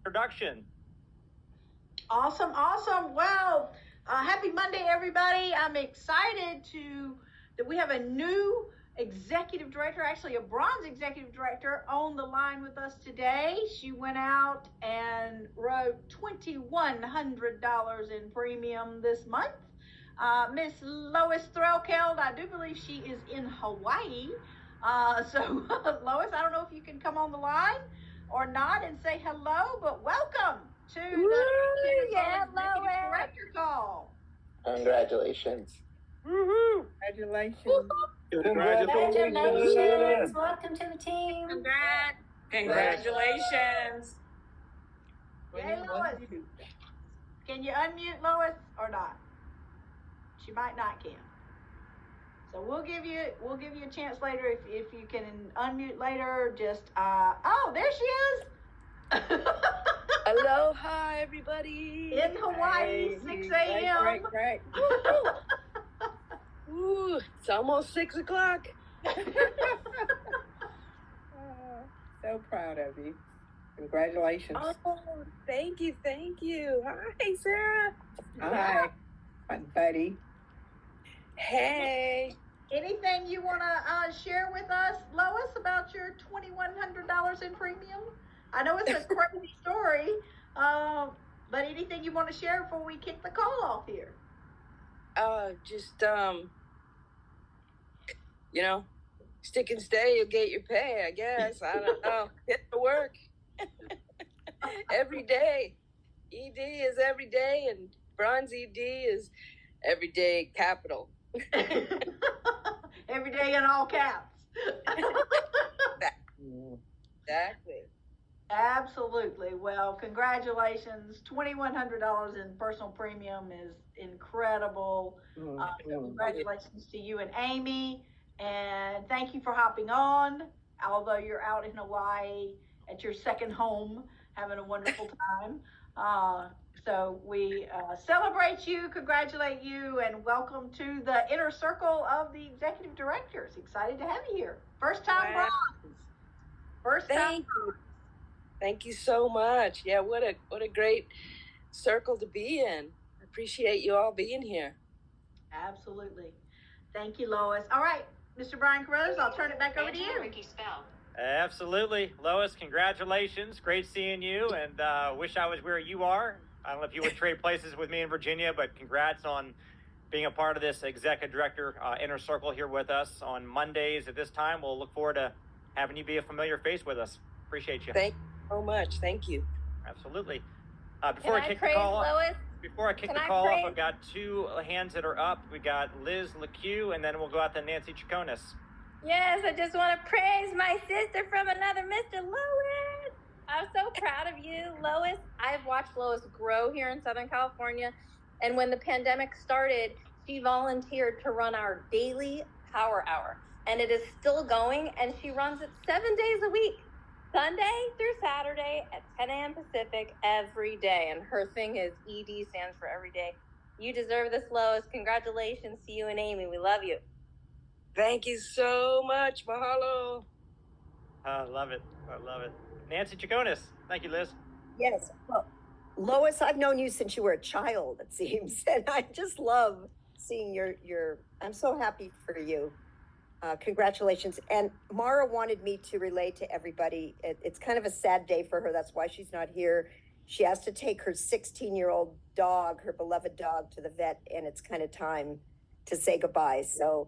production. Awesome. Well, happy Monday, everybody. I'm excited that we have a new executive director, actually a bronze executive director, on the line with us today. She went out and wrote $2,100 in premium this month. Miss Lois Threlkeld, I do believe she is in Hawaii. So Lois, I don't know if you can come on the line or not and say hello, but welcome to the Executive Director Call. Congratulations. Woohoo! Congratulations. Congratulations. Welcome to the team. Congratulations. Yay, Lois. Can you unmute Lois or not? She might not can. So we'll give you a chance later if you can unmute later. Just oh, there she is. Aloha, everybody. In Hawaii, 6 a.m. Great. Ooh, it's almost 6 o'clock. So proud of you. Congratulations. Oh, thank you. Hi, Sarah. Hi, buddy. Hey. Anything you want to share with us, Lois, about your $2,100 in premium? I know it's a crazy story, but anything you want to share before we kick the call off here? Stick and stay, you'll get your pay, I guess. I don't know. Hit the work. Every day. ED is every day, and bronze ED is everyday capital. Every day in all caps. Exactly. Absolutely. Well, congratulations. $2,100 in personal premium is incredible. Congratulations to you and Amy. And thank you for hopping on, although you're out in Hawaii at your second home, having a wonderful time. So we celebrate you, congratulate you, and welcome to the inner circle of the executive directors. Excited to have you here. First time bronze. First time. Thank you so much. Yeah, what a great circle to be in. I appreciate you all being here. Absolutely. Thank you, Lois. All right, Mr. Brian Carruthers, I'll turn it back over to you. Absolutely. Lois, congratulations. Great seeing you, and wish I was where you are. I don't know if you would trade places with me in Virginia, but congrats on being a part of this executive director inner circle here with us on Mondays at this time. We'll look forward to having you be a familiar face with us. Appreciate you. Thank you so much. Thank you. Absolutely. Before I kick the call off, I've got two hands that are up. We got Liz LeCue, and then we'll go out to Nancy Chaconis. Yes, I just want to praise my sister from another Mr. Lois. I'm so proud of you, Lois. I've watched Lois grow here in Southern California, and when the pandemic started, she volunteered to run our daily power hour, and it is still going, and she runs it 7 days a week, Sunday through Saturday at 10 a.m. Pacific every day, and her thing is ED stands for every day. You deserve this, Lois. Congratulations to you and Amy. We love you. Thank you so much. Mahalo. I love it. Nancy Chaconis. Thank you, Liz. Yes. Well, Lois, I've known you since you were a child, it seems. And I just love seeing your I'm so happy for you. Congratulations. And Mara wanted me to relay to everybody. It's kind of a sad day for her. That's why she's not here. She has to take her 16-year-old dog, her beloved dog, to the vet, and it's kind of time to say goodbye. So